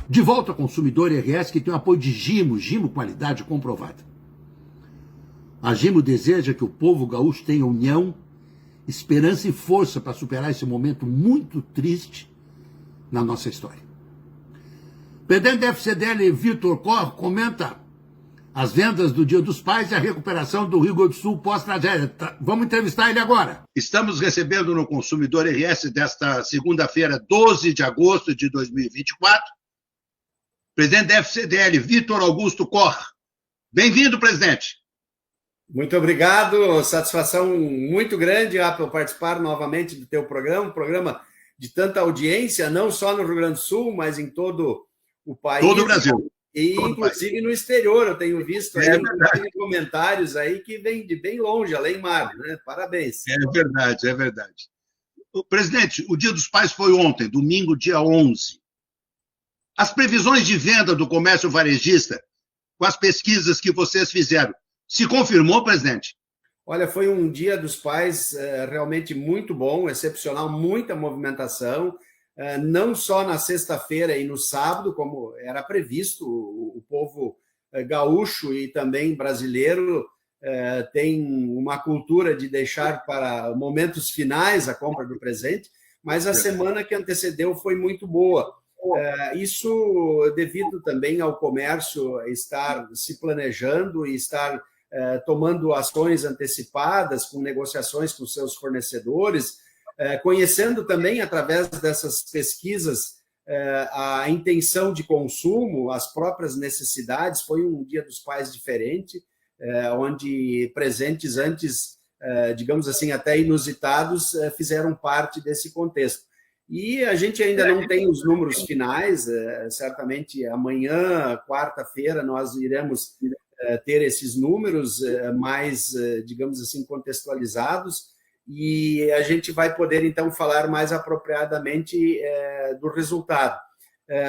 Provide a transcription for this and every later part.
De volta ao Consumidor RS, que tem o apoio de Gimo qualidade comprovada. A Gimo deseja que o povo gaúcho tenha união, esperança e força para superar esse momento muito triste na nossa história. Presidente da FCDL, Vitor Corr, comenta as vendas do Dia dos Pais e a recuperação do Rio Grande do Sul pós-tragédia. Vamos entrevistar ele agora. Estamos recebendo no Consumidor RS desta segunda-feira, 12 de agosto de 2024, presidente da FCDL, Vitor Augusto Corr. Bem-vindo, presidente. Muito obrigado, satisfação muito grande, Apple, participar novamente do teu programa, um programa de tanta audiência, não só no Rio Grande do Sul, mas em todo o país. Todo o Brasil. E, inclusive, no exterior, eu tenho visto aí comentários aí que vêm de bem longe, além mar, né? Parabéns. É verdade, é verdade. Presidente, o Dia dos Pais foi ontem, domingo, dia 11. As previsões de venda do comércio varejista, com as pesquisas que vocês fizeram, se confirmou, presidente? Olha, foi um Dia dos Pais realmente muito bom, excepcional, muita movimentação, não só na sexta-feira e no sábado, como era previsto, o povo gaúcho e também brasileiro tem uma cultura de deixar para momentos finais a compra do presente, mas a semana que antecedeu foi muito boa. Isso devido também ao comércio estar se planejando e estar tomando ações antecipadas, com negociações com seus fornecedores, conhecendo também, através dessas pesquisas, a intenção de consumo, as próprias necessidades. Foi um Dia dos Pais diferente, onde presentes antes, digamos assim, até inusitados, fizeram parte desse contexto. E a gente ainda não tem os números finais, certamente amanhã, quarta-feira, nós iremos ter esses números mais, digamos assim, contextualizados, e a gente vai poder, então, falar mais apropriadamente do resultado.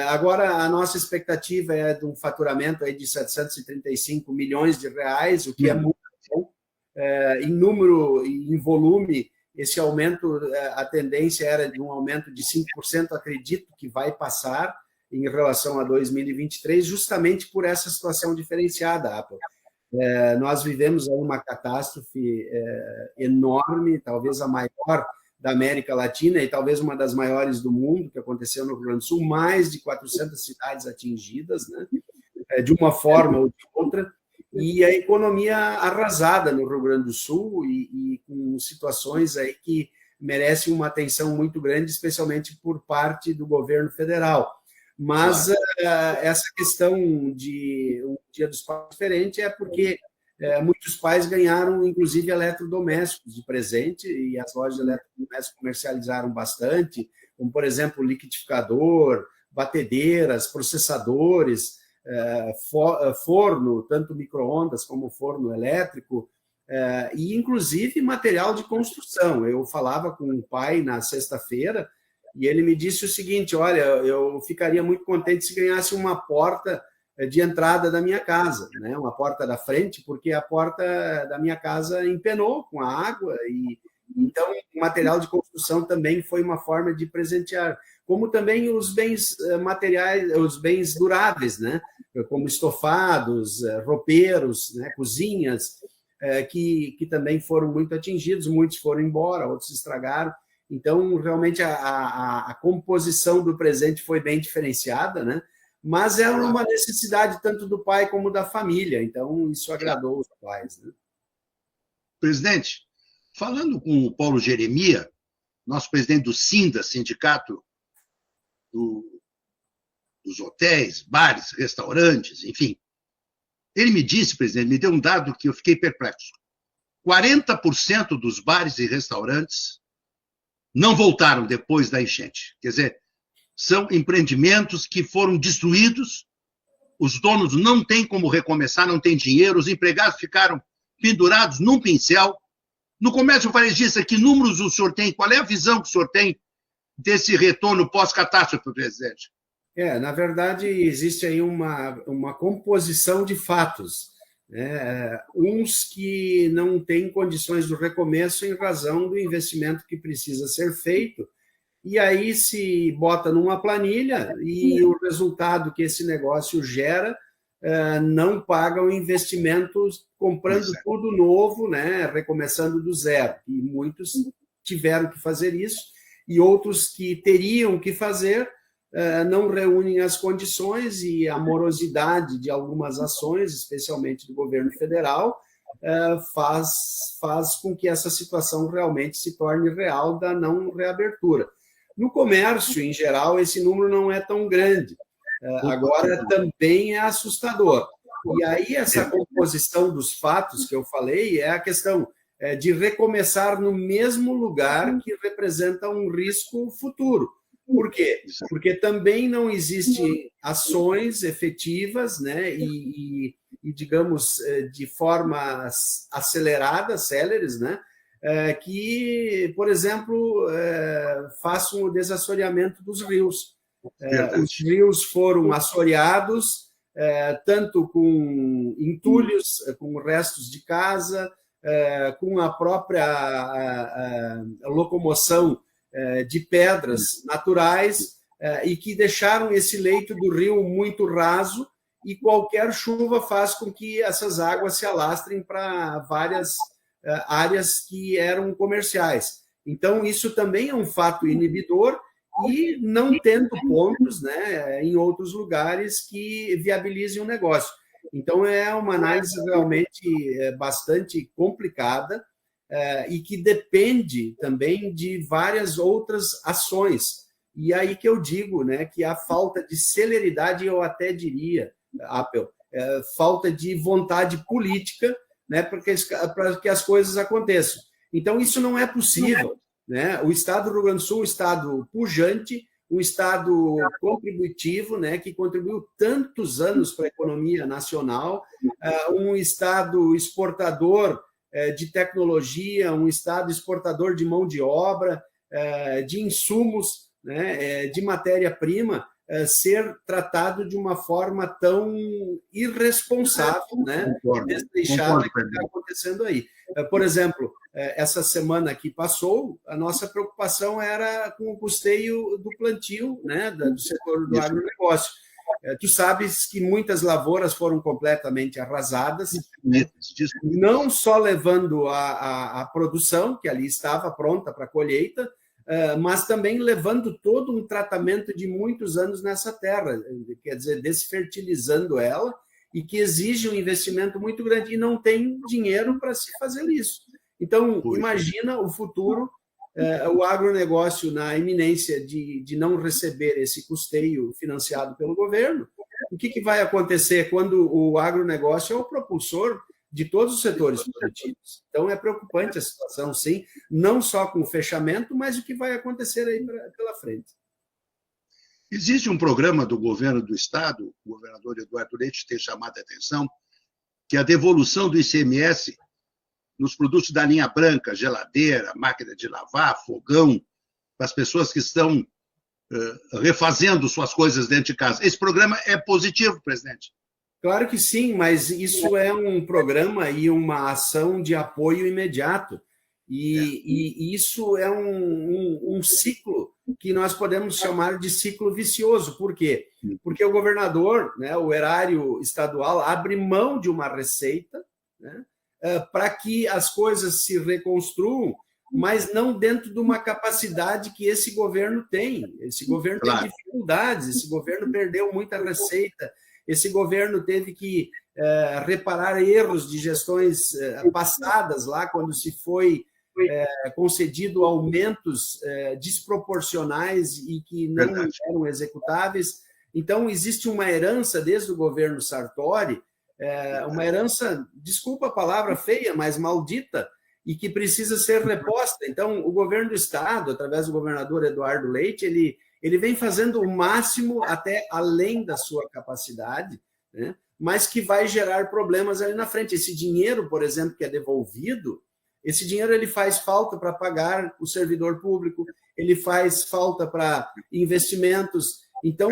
Agora, a nossa expectativa é de um faturamento aí de 735 milhões de reais, o que é muito bom. Em número e em volume, esse aumento, a tendência era de um aumento de 5%, acredito que vai passar em relação a 2023, justamente por essa situação diferenciada, Apple. Nós vivemos uma catástrofe enorme, talvez a maior da América Latina e talvez uma das maiores do mundo, que aconteceu no Rio Grande do Sul, mais de 400 cidades atingidas, né? De uma forma ou de outra, e a economia arrasada no Rio Grande do Sul e com situações aí que merecem uma atenção muito grande, especialmente por parte do governo federal. Mas essa questão de um Dia dos Pais diferente é porque muitos pais ganharam, inclusive, eletrodomésticos de presente, e as lojas de eletrodomésticos comercializaram bastante, como, por exemplo, liquidificador, batedeiras, processadores, forno, tanto micro-ondas como forno elétrico, e, inclusive, material de construção. Eu falava com um pai na sexta-feira, e ele me disse o seguinte: olha, eu ficaria muito contente se ganhasse uma porta de entrada da minha casa, né? Uma porta da frente, porque a porta da minha casa empenou com a água, e então o material de construção também foi uma forma de presentear, como também os bens materiais, os bens duráveis, né? Como estofados, roupeiros, né? Cozinhas, que também foram muito atingidos, muitos foram embora, outros estragaram. Então, realmente, a composição do presente foi bem diferenciada, né? Mas era uma necessidade tanto do pai como da família, então isso agradou os pais, né? Presidente, falando com o Paulo Jeremia, nosso presidente do SINDA, Sindicato dos Hotéis, Bares, Restaurantes, enfim, ele me disse, presidente, me deu um dado que eu fiquei perplexo. 40% dos bares e restaurantes não voltaram depois da enchente. Quer dizer, são empreendimentos que foram destruídos, os donos não têm como recomeçar, não têm dinheiro, os empregados ficaram pendurados num pincel. No comércio varejista, que números o senhor tem? Qual é a visão que o senhor tem desse retorno pós-catástrofe, presidente? Na verdade, existe aí uma composição de fatos. Uns que não têm condições do recomeço em razão do investimento que precisa ser feito, e aí se bota numa planilha e o resultado que esse negócio gera não paga o investimento comprando tudo novo, né, recomeçando do zero. E muitos tiveram que fazer isso, e outros que teriam que fazer não reúnem as condições, e a morosidade de algumas ações, especialmente do governo federal, faz com que essa situação realmente se torne real da não reabertura. No comércio, em geral, esse número não é tão grande. Agora, também é assustador. E aí, essa composição dos fatos que eu falei é a questão de recomeçar no mesmo lugar, que representa um risco futuro. Por quê? Porque também não existem ações efetivas, né, e digamos, de forma acelerada, céleres, né, que, por exemplo, façam o desassoreamento dos rios. Os rios foram assoreados, tanto com entulhos, com restos de casa, com a própria locomoção de pedras naturais, e que deixaram esse leito do rio muito raso, e qualquer chuva faz com que essas águas se alastrem para várias áreas que eram comerciais. Então, isso também é um fato inibidor, e não tendo pontos, né, em outros lugares que viabilizem o negócio. Então, é uma análise realmente bastante complicada, e que depende também de várias outras ações. E aí que eu digo, né, que a falta de celeridade, eu até diria, Apple, falta de vontade política, né, para que as coisas aconteçam. Então, isso não é possível. Né? O Estado do Rio Grande do Sul é um Estado pujante, um Estado contributivo, né, que contribuiu tantos anos para a economia nacional, um Estado exportador de tecnologia, um Estado exportador de mão de obra, de insumos, né, de matéria-prima, ser tratado de uma forma tão irresponsável, né, deixada que está acontecendo aí. Por exemplo, essa semana que passou, a nossa preocupação era com o custeio do plantio, né, do setor do agronegócio. Tu sabes que muitas lavouras foram completamente arrasadas, não só levando a produção, que ali estava pronta para a colheita, mas também levando todo um tratamento de muitos anos nessa terra, quer dizer, desfertilizando ela, e que exige um investimento muito grande, e não tem dinheiro para se fazer isso. Então, imagina o futuro, o agronegócio na iminência de não receber esse custeio financiado pelo governo. O que vai acontecer quando o agronegócio é o propulsor de todos os setores produtivos? Então, é preocupante a situação, sim, não só com o fechamento, mas o que vai acontecer aí pela frente. Existe um programa do governo do Estado, o governador Eduardo Leite tem chamado a atenção, que é a devolução do ICMS nos produtos da linha branca, geladeira, máquina de lavar, fogão, para as pessoas que estão refazendo suas coisas dentro de casa. Esse programa é positivo, presidente? Claro que sim, mas isso é um programa e uma ação de apoio imediato. E isso é um ciclo que nós podemos chamar de ciclo vicioso. Por quê? Porque o governador, né, o erário estadual, abre mão de uma receita, né, para que as coisas se reconstruam, mas não dentro de uma capacidade que esse governo tem. Esse governo tem dificuldades, esse governo perdeu muita receita, esse governo teve que reparar erros de gestões passadas, lá quando se foi concedido aumentos desproporcionais e que não eram executáveis. Então, existe uma herança desde o governo Sartori, uma herança, desculpa a palavra feia, mas maldita, e que precisa ser reposta. Então, o governo do Estado, através do governador Eduardo Leite, ele vem fazendo o máximo até além da sua capacidade, né? Mas que vai gerar problemas ali na frente. Esse dinheiro, por exemplo, que é devolvido, esse dinheiro ele faz falta para pagar o servidor público, ele faz falta para investimentos. Então,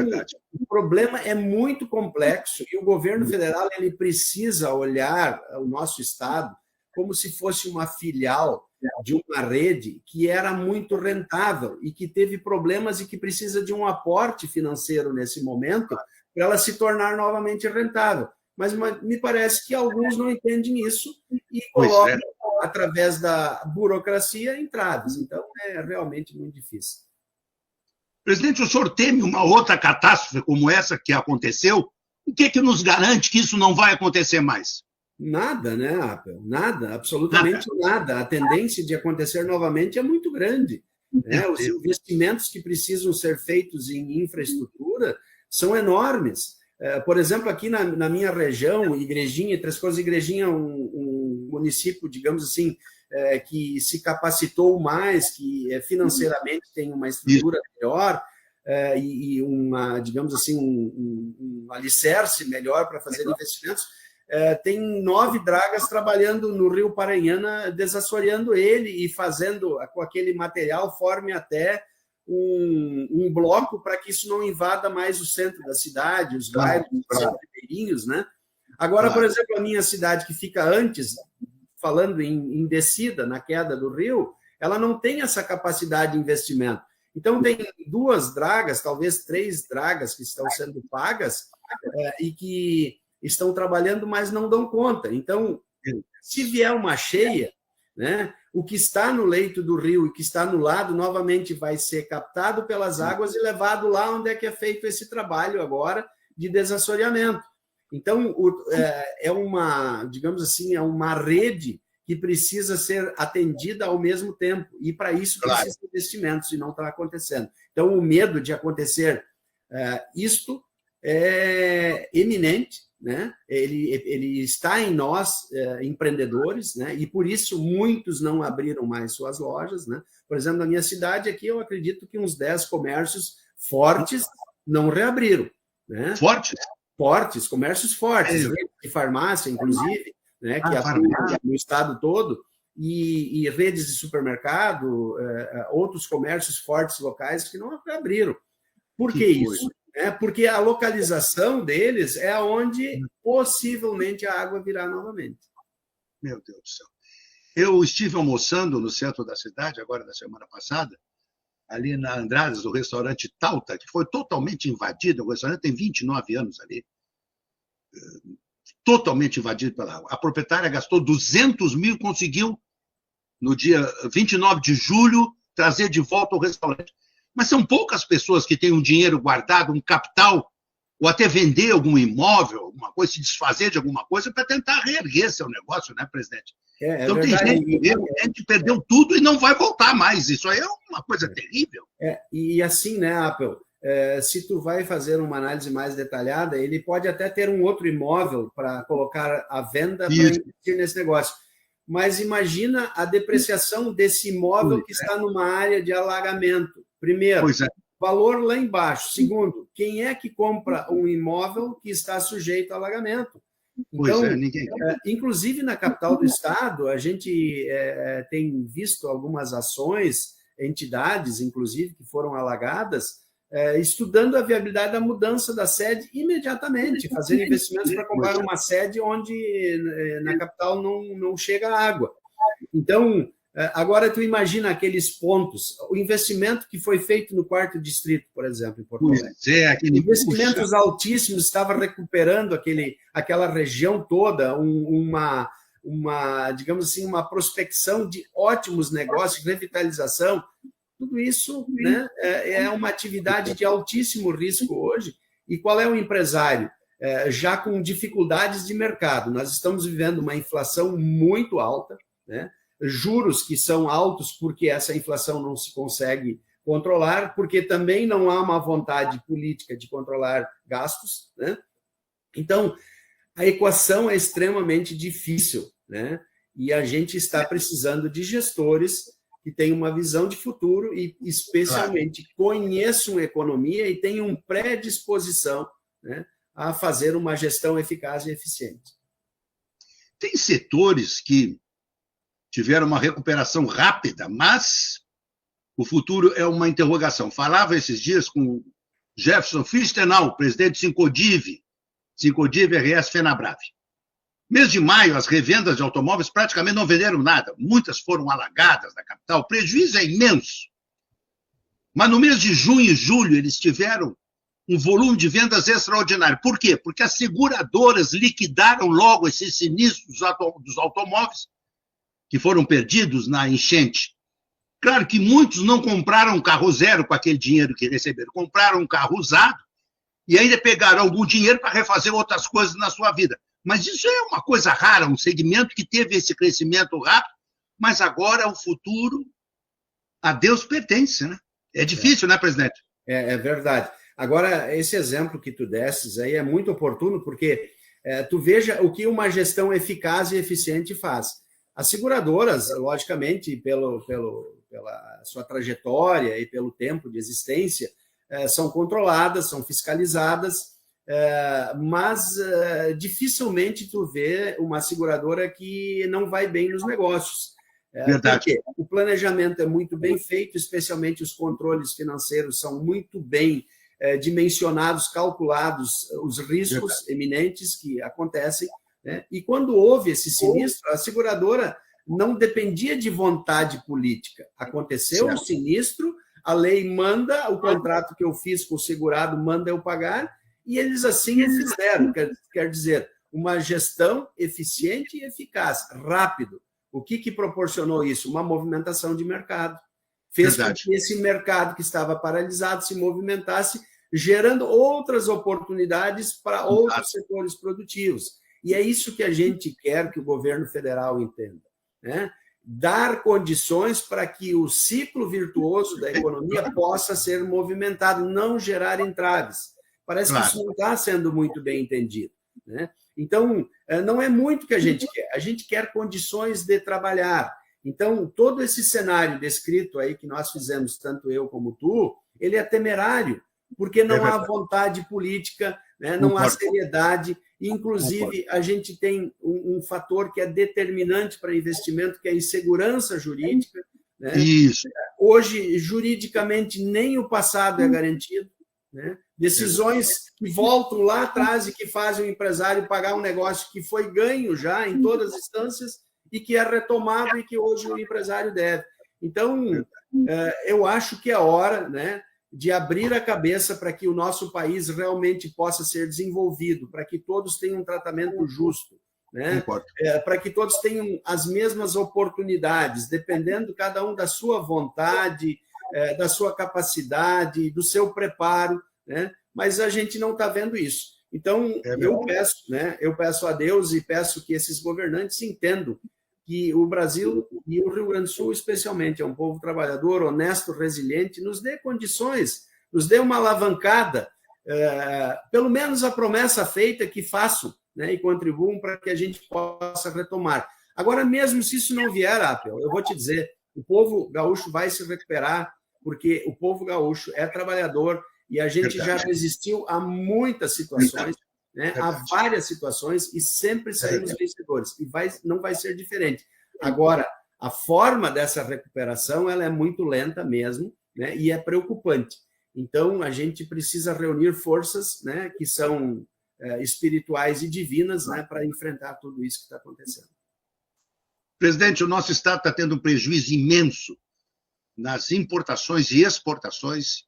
o problema é muito complexo, e o governo federal ele precisa olhar o nosso Estado como se fosse uma filial de uma rede que era muito rentável e que teve problemas e que precisa de um aporte financeiro nesse momento para ela se tornar novamente rentável. Mas me parece que alguns não entendem isso e colocam, através da burocracia, entraves. Então, é realmente muito difícil. Presidente, o senhor teme uma outra catástrofe como essa que aconteceu? O que nos garante que isso não vai acontecer mais? Nada, né, Apple? Nada, absolutamente nada. A tendência de acontecer novamente é muito grande. Né? Os investimentos que precisam ser feitos em infraestrutura são enormes. Por exemplo, aqui na minha região, Igrejinha, Três Coisas, Igrejinha é um município, digamos assim, que se capacitou mais, que financeiramente tem uma estrutura melhor e uma, digamos assim, um alicerce melhor para fazer investimentos. Tem 9 dragas trabalhando no Rio Paranhana, desassoreando ele e fazendo com aquele material, forme até um bloco para que isso não invada mais o centro da cidade, os bairros, os ribeirinhos, né? Agora, por exemplo, a minha cidade, que fica antes, falando em descida, na queda do rio, ela não tem essa capacidade de investimento. Então, tem 2 dragas, talvez 3 dragas que estão sendo pagas e que estão trabalhando, mas não dão conta. Então, se vier uma cheia, né, o que está no leito do rio e que está no lado novamente vai ser captado pelas águas e levado lá onde é que é feito esse trabalho agora de desassoreamento. Então, é uma, digamos assim, é uma rede que precisa ser atendida ao mesmo tempo, e para isso precisa de investimentos, e não está acontecendo. Então, o medo de acontecer isto é eminente, né? Ele está em nós, empreendedores, né? E por isso muitos não abriram mais suas lojas, né? Por exemplo, na minha cidade aqui, eu acredito que uns 10 comércios fortes não reabriram, né? Fortes, comércios fortes, redes de farmácia, inclusive, né? Que atuam no estado todo, e redes de supermercado, outros comércios fortes locais que não reabriram. Por que isso? Porque a localização deles é onde possivelmente a água virá novamente. Meu Deus do céu. Eu estive almoçando no centro da cidade, agora na semana passada, ali na Andradas, o restaurante Tauta, que foi totalmente invadido. O restaurante tem 29 anos ali. Totalmente invadido pela água. A proprietária gastou 200 mil e conseguiu, no dia 29 de julho, trazer de volta o restaurante. Mas são poucas pessoas que têm um dinheiro guardado, um capital, ou até vender algum imóvel, alguma coisa, se desfazer de alguma coisa para tentar reerguer seu negócio, né, presidente? Então verdade. Tem gente que perdeu tudo e não vai voltar mais. Isso aí é uma coisa terrível. E assim, né, Apple, se tu vai fazer uma análise mais detalhada, ele pode até ter um outro imóvel para colocar à venda para investir nesse negócio. Mas imagina a depreciação desse imóvel que está numa área de alagamento. Primeiro, valor lá embaixo. Segundo, quem é que compra um imóvel que está sujeito a alagamento? Então, inclusive na capital do estado, a gente tem visto algumas ações, entidades, inclusive, que foram alagadas, estudando a viabilidade da mudança da sede imediatamente, fazer investimentos para comprar uma sede onde na capital não chega água. Então, agora tu imagina aqueles pontos, o investimento que foi feito no 4º distrito, por exemplo, em Porto Alegre. Investimentos altíssimos, estava recuperando aquela região toda, uma, digamos assim, uma prospecção de ótimos negócios, revitalização. Tudo isso, né, é uma atividade de altíssimo risco hoje. E qual é o empresário? Já com dificuldades de mercado. Nós estamos vivendo uma inflação muito alta, né? Juros que são altos porque essa inflação não se consegue controlar, porque também não há uma vontade política de controlar gastos, né? Então, a equação é extremamente difícil, né? E a gente está precisando de gestores que tenham uma visão de futuro e, especialmente, conheçam a economia e tenham predisposição, né, a fazer uma gestão eficaz e eficiente. Tem setores que tiveram uma recuperação rápida, mas o futuro é uma interrogação. Falava esses dias com Jefferson Fichtenau, presidente do Sincodiv RS Fenabrave. Mês de maio, as revendas de automóveis praticamente não venderam nada. Muitas foram alagadas na capital. O prejuízo é imenso. Mas no mês de junho e julho, eles tiveram um volume de vendas extraordinário. Por quê? Porque as seguradoras liquidaram logo esses sinistros dos automóveis que foram perdidos na enchente. Claro que muitos não compraram um carro zero com aquele dinheiro que receberam. Compraram um carro usado e ainda pegaram algum dinheiro para refazer outras coisas na sua vida. Mas isso é uma coisa rara, um segmento que teve esse crescimento rápido, mas agora o futuro a Deus pertence, né? É difícil, né, presidente? É verdade. Agora, esse exemplo que tu desses aí é muito oportuno, porque tu veja o que uma gestão eficaz e eficiente faz. As seguradoras, logicamente, pela sua trajetória e pelo tempo de existência, são controladas, são fiscalizadas, mas dificilmente tu vê uma seguradora que não vai bem nos negócios. Verdade. Porque o planejamento é muito bem feito, especialmente os controles financeiros são muito bem dimensionados, calculados os riscos eminentes que acontecem, né? E quando houve esse sinistro, a seguradora não dependia de vontade política. Aconteceu o sinistro, a lei manda, o contrato que eu fiz com o segurado manda eu pagar, e eles assim o fizeram. Quer dizer, uma gestão eficiente e eficaz, rápido. O que proporcionou isso? Uma movimentação de mercado. Fez com que esse mercado que estava paralisado se movimentasse, gerando outras oportunidades para outros setores produtivos. E é isso que a gente quer que o governo federal entenda, né? Dar condições para que o ciclo virtuoso da economia possa ser movimentado, não gerar entraves. Parece que isso não está sendo muito bem entendido, né? Então, não é muito que a gente quer condições de trabalhar. Então, todo esse cenário descrito aí que nós fizemos, tanto eu como tu, ele é temerário, porque não há vontade política, né? Não há seriedade. Inclusive, a gente tem um fator que é determinante para investimento, que é a insegurança jurídica, né? Isso. Hoje, juridicamente, nem o passado é garantido, né? Decisões que voltam lá atrás e que fazem o empresário pagar um negócio que foi ganho já em todas as instâncias e que é retomado e que hoje o empresário deve. Então, eu acho que é hora, né, de abrir a cabeça para que o nosso país realmente possa ser desenvolvido, para que todos tenham um tratamento justo, né? Para que todos tenham as mesmas oportunidades, dependendo cada um da sua vontade, da sua capacidade, do seu preparo, né? Mas a gente não está vendo isso. Então, eu peço a Deus e peço que esses governantes entendam que o Brasil e o Rio Grande do Sul, especialmente, é um povo trabalhador, honesto, resiliente, nos dê condições, nos dê uma alavancada, pelo menos a promessa feita que façam, né, e contribuam para que a gente possa retomar. Agora, mesmo se isso não vier, Apel, eu vou te dizer, o povo gaúcho vai se recuperar, porque o povo gaúcho é trabalhador e a gente já resistiu a muitas situações, né, há várias situações e sempre saímos vencedores. E não vai ser diferente. Agora, a forma dessa recuperação ela é muito lenta mesmo, né, e é preocupante. Então, a gente precisa reunir forças, né, que são espirituais e divinas, né, para enfrentar tudo isso que está acontecendo. Presidente, o nosso Estado está tendo um prejuízo imenso nas importações e exportações,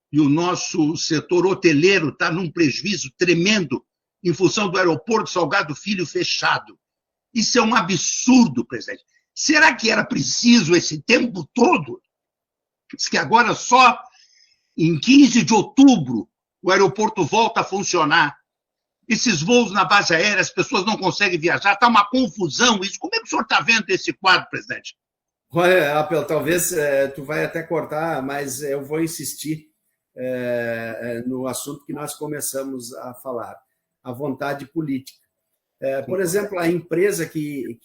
e o nosso setor hoteleiro está num prejuízo tremendo em função do aeroporto Salgado Filho fechado. Isso é um absurdo, presidente. Será que era preciso esse tempo todo? Diz que agora só em 15 de outubro o aeroporto volta a funcionar. Esses voos na base aérea, as pessoas não conseguem viajar, está uma confusão isso. Como é que o senhor está vendo esse quadro, presidente? Olha, Apel, talvez tu vai até cortar, mas eu vou insistir no assunto que nós começamos a falar, a vontade política. Por exemplo, a empresa que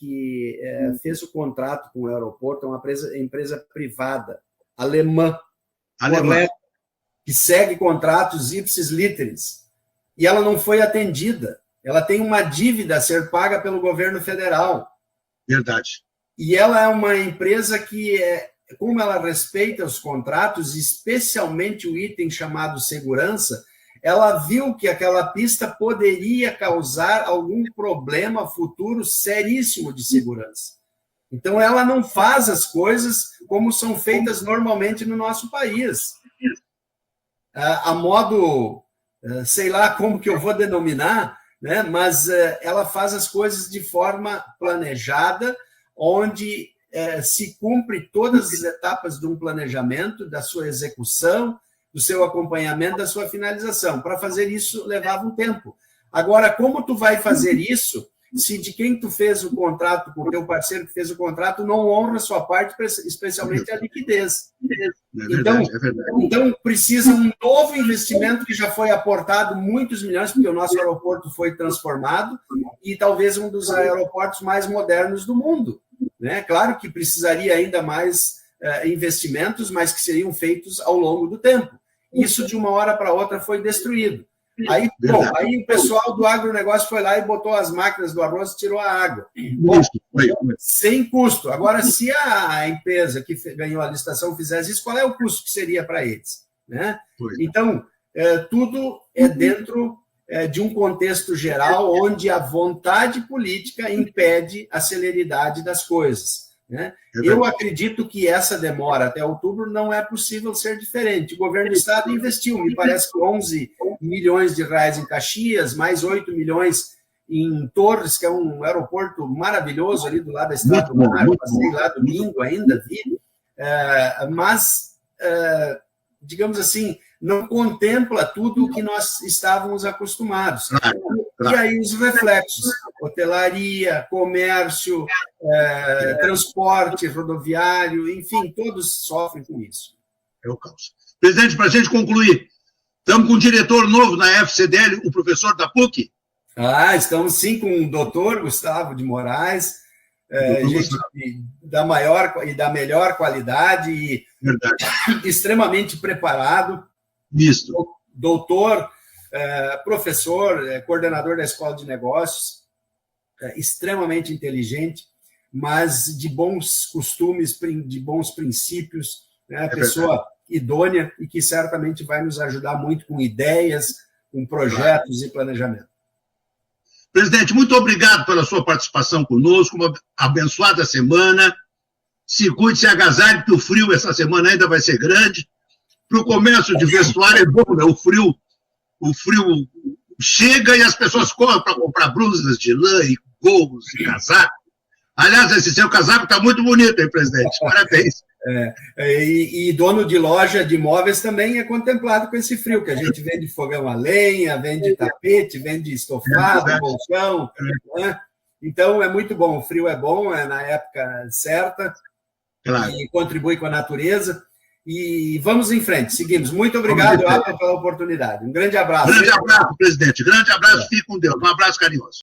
fez o contrato com o aeroporto é uma empresa privada, alemã, correta, que segue contratos ipsis literis, e ela não foi atendida. Ela tem uma dívida a ser paga pelo governo federal. Verdade. E ela é uma empresa que, como ela respeita os contratos, especialmente o item chamado segurança, ela viu que aquela pista poderia causar algum problema futuro seríssimo de segurança. Então, ela não faz as coisas como são feitas normalmente no nosso país. A modo, sei lá como que eu vou denominar, né? Mas ela faz as coisas de forma planejada, onde se cumpre todas as etapas de um planejamento, da sua execução, do seu acompanhamento, da sua finalização. Para fazer isso, levava um tempo. Agora, como tu vai fazer isso se de quem tu fez o contrato, com o teu parceiro que fez o contrato, não honra a sua parte, especialmente a liquidez? Então, precisa um novo investimento que já foi aportado muitos milhões, porque o nosso aeroporto foi transformado e talvez um dos aeroportos mais modernos do mundo, né? Claro que precisaria ainda mais investimentos, mas que seriam feitos ao longo do tempo. Isso, de uma hora para outra, foi destruído. Aí o pessoal do agronegócio foi lá e botou as máquinas do arroz e tirou a água. Bom, sem custo. Agora, se a empresa que ganhou a licitação fizesse isso, qual é o custo que seria para eles? Né? Então, tudo é dentro de um contexto geral onde a vontade política impede a celeridade das coisas. Né? Eu acredito que essa demora até outubro não é possível ser diferente. O governo do estado investiu, me parece que 11 milhões de reais em Caxias, mais 8 milhões em Torres, que é um aeroporto maravilhoso ali do lado da Estrada do Mar. Eu passei lá domingo ainda, vi. Mas, digamos assim, não contempla tudo o que nós estávamos acostumados. E aí os reflexos, hotelaria, comércio, transporte rodoviário, enfim, todos sofrem com isso. É o caos. Presidente, para a gente concluir, estamos com um diretor novo na FCDL, o professor da PUC? Estamos sim com o doutor Gustavo de Moraes, gente da maior e da melhor qualidade e extremamente preparado. Isso. Doutor, professor, coordenador da Escola de Negócios, extremamente inteligente, mas de bons costumes, de bons princípios, né? Pessoa idônea e que certamente vai nos ajudar muito com ideias, com projetos e planejamento. Presidente, muito obrigado pela sua participação conosco, uma abençoada semana. Se cuide, se agasalhe, porque o frio essa semana ainda vai ser grande. Para o comércio de vestuário é bom, né? O frio chega e as pessoas correm para comprar blusas de lã e gorros e casaco. Aliás, esse seu casaco está muito bonito, hein, presidente? Parabéns. E dono de loja de imóveis também é contemplado com esse frio, que a gente vende fogão a lenha, vende tapete, vende estofado, colchão, né? Então, é muito bom. O frio é bom, é na época certa, e contribui com a natureza. E vamos em frente, seguimos. Muito obrigado, Alba, pela oportunidade. Um grande abraço. Grande abraço, presidente. Grande abraço, fique com Deus. Um abraço carinhoso.